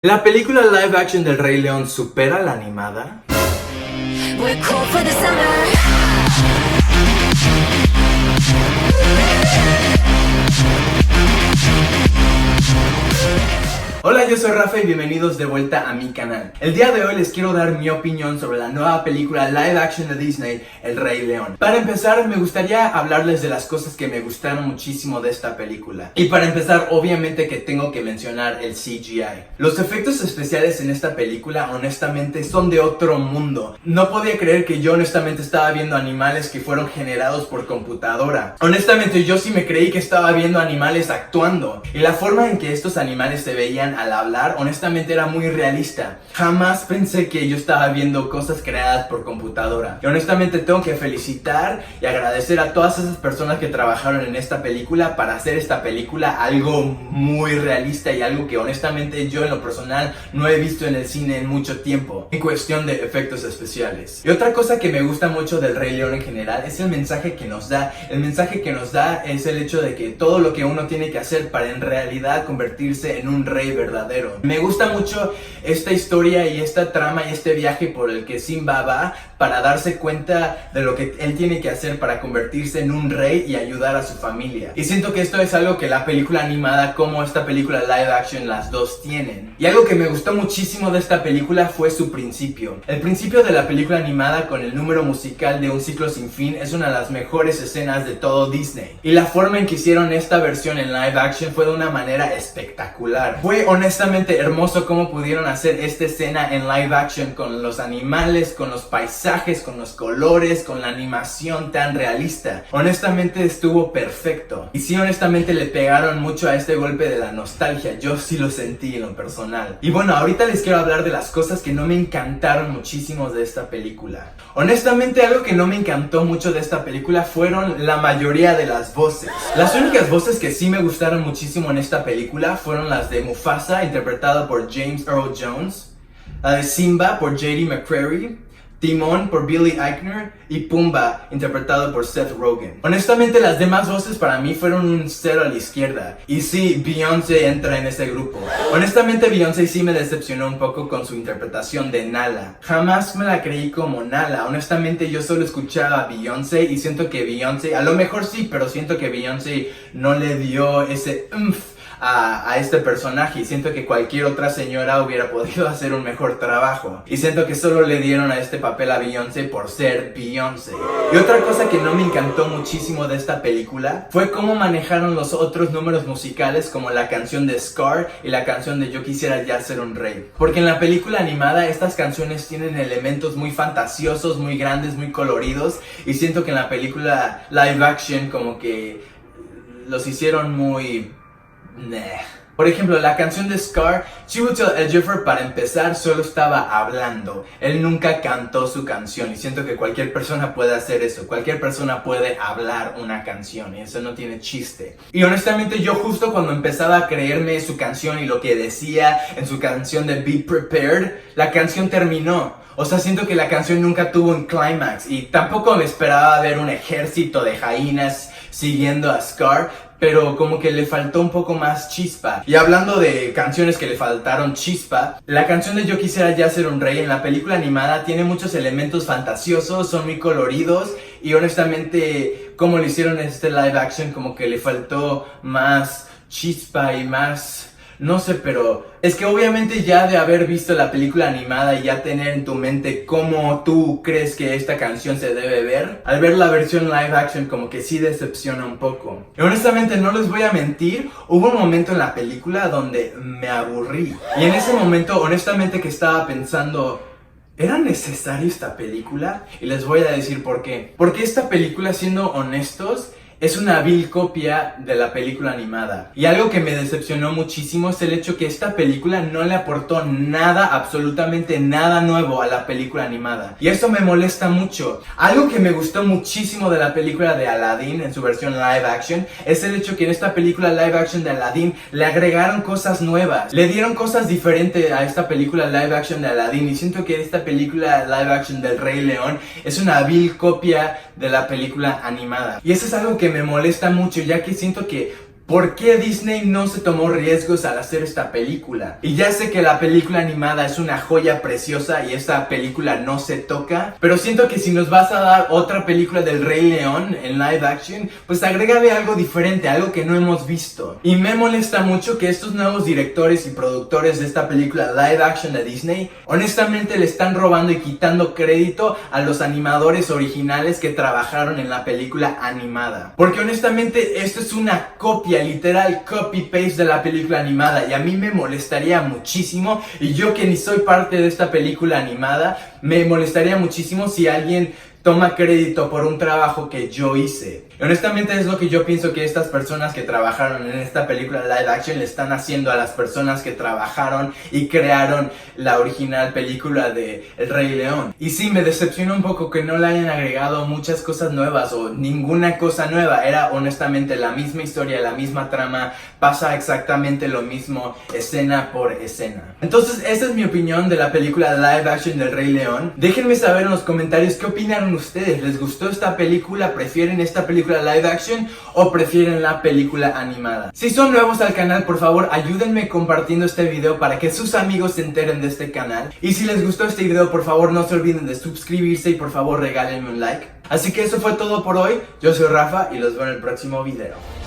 ¿La película live action del Rey León supera la animada? We're cool for the summer. Hola, yo soy Rafa y bienvenidos de vuelta a mi canal. El día de hoy les quiero dar mi opinión sobre la nueva película live action de Disney, El Rey León. Para empezar, me gustaría hablarles de las cosas que me gustaron muchísimo de esta película. Y para empezar, obviamente que tengo que mencionar el CGI. Los efectos especiales en esta película, honestamente, son de otro mundo. No podía creer que yo honestamente estaba viendo animales que fueron generados por computadora. Honestamente, yo sí me creí que estaba viendo animales actuando. Y la forma en que estos animales se veían al hablar, honestamente era muy realista. Jamás pensé que yo estaba viendo cosas creadas por computadora. Y honestamente tengo que felicitar y agradecer a todas esas personas que trabajaron en esta película para hacer esta película algo muy realista y algo que honestamente yo en lo personal no he visto en el cine en mucho tiempo, en cuestión de efectos especiales. Y otra cosa que me gusta mucho del Rey León en general es el mensaje que nos da. El mensaje que nos da es el hecho de que todo lo que uno tiene que hacer para en realidad convertirse en un rey verdadero. Me gusta mucho esta historia y esta trama y este viaje por el que Simba va para darse cuenta de lo que él tiene que hacer para convertirse en un rey y ayudar a su familia. Y siento que esto es algo que la película animada como esta película live action, las dos tienen. Y algo que me gustó muchísimo de esta película fue su principio. El principio de la película animada con el número musical de Un Ciclo Sin Fin es una de las mejores escenas de todo Disney. Y la forma en que hicieron esta versión en live action fue de una manera espectacular. Fue honestamente hermoso cómo pudieron hacer esta escena en live action con los animales, con los paisajes, con los colores, con la animación tan realista. Honestamente estuvo perfecto. Y sí, honestamente le pegaron mucho a este golpe de la nostalgia. Yo sí lo sentí en lo personal. Y bueno, ahorita les quiero hablar de las cosas que no me encantaron muchísimo de esta película. Honestamente, algo que no me encantó mucho de esta película fueron la mayoría de las voces. Las únicas voces que sí me gustaron muchísimo en esta película fueron las de Mufasa, interpretada por James Earl Jones, la de Simba por J.D. McCreary, Timón por Billy Eichner y Pumbaa, interpretado por Seth Rogen. Honestamente, las demás voces para mí fueron un cero a la izquierda. Y sí, Beyoncé entra en ese grupo. Honestamente, Beyoncé sí me decepcionó un poco con su interpretación de Nala. Jamás me la creí como Nala. Honestamente, yo solo escuchaba a Beyoncé y siento que Beyoncé, a lo mejor sí, pero siento que Beyoncé no le dio ese a este personaje, y siento que cualquier otra señora hubiera podido hacer un mejor trabajo, y siento que solo le dieron a este papel a Beyoncé por ser Beyoncé. Y otra cosa que no me encantó muchísimo de esta película fue cómo manejaron los otros números musicales, como la canción de Scar y la canción de Yo Quisiera Ya Ser un Rey, porque en la película animada estas canciones tienen elementos muy fantasiosos, muy grandes, muy coloridos, y siento que en la película live action como que los hicieron muy... Por ejemplo, la canción de Scar, Chiwetel Ejiofor, para empezar, solo estaba hablando. Él nunca cantó su canción, y siento que cualquier persona puede hacer eso. Cualquier persona puede hablar una canción, y eso no tiene chiste. Y honestamente, yo justo cuando empezaba a creerme su canción y lo que decía en su canción de Be Prepared, la canción terminó. O sea, siento que la canción nunca tuvo un clímax, y tampoco me esperaba ver un ejército de hyenas siguiendo a Scar, pero como que le faltó un poco más chispa. Y hablando de canciones que le faltaron chispa, la canción de Yo Quisiera Ya Ser un Rey en la película animada tiene muchos elementos fantasiosos, son muy coloridos, y honestamente como lo hicieron en este live action como que le faltó más chispa y más... No sé, pero es que obviamente ya de haber visto la película animada y ya tener en tu mente cómo tú crees que esta canción se debe ver, al ver la versión live action como que sí decepciona un poco. Y honestamente no les voy a mentir, hubo un momento en la película donde me aburrí. Y en ese momento honestamente que estaba pensando... ¿era necesaria esta película? Y les voy a decir por qué. Porque esta película, siendo honestos, es una vil copia de la película animada. Y algo que me decepcionó muchísimo es el hecho que esta película no le aportó nada, absolutamente nada nuevo a la película animada. Y eso me molesta mucho. Algo que me gustó muchísimo de la película de Aladdin en su versión live action es el hecho que en esta película live action de Aladdin le agregaron cosas nuevas. Le dieron cosas diferentes a esta película live action de Aladdin. Y siento que esta película live action del Rey León es una vil copia de la película animada. Y eso es algo que me molesta mucho, ya que siento que ¿por qué Disney no se tomó riesgos al hacer esta película? Y ya sé que la película animada es una joya preciosa y esta película no se toca, pero siento que si nos vas a dar otra película del Rey León en live action, pues agrégale algo diferente, algo que no hemos visto. Y me molesta mucho que estos nuevos directores y productores de esta película live action de Disney, honestamente le están robando y quitando crédito a los animadores originales que trabajaron en la película animada. Porque honestamente esto es una copia, literal copy-paste de la película animada, y a mí me molestaría muchísimo, y yo que ni soy parte de esta película animada, me molestaría muchísimo si alguien toma crédito por un trabajo que yo hice. Y honestamente es lo que yo pienso que estas personas que trabajaron en esta película live action le están haciendo a las personas que trabajaron y crearon la original película de El Rey León. Y sí, me decepciona un poco que no le hayan agregado muchas cosas nuevas o ninguna cosa nueva. Era honestamente la misma historia, la misma trama, pasa exactamente lo mismo escena por escena. Entonces esa es mi opinión de la película live action del Rey León. Déjenme saber en los comentarios qué opinaron ustedes. ¿Les gustó esta película? ¿Prefieren esta película live action o prefieren la película animada? Si son nuevos al canal, por favor ayúdenme compartiendo este video para que sus amigos se enteren de este canal. Y si les gustó este video, por favor no se olviden de suscribirse y por favor regálenme un like. Así que eso fue todo por hoy. Yo soy Rafa y los veo en el próximo video.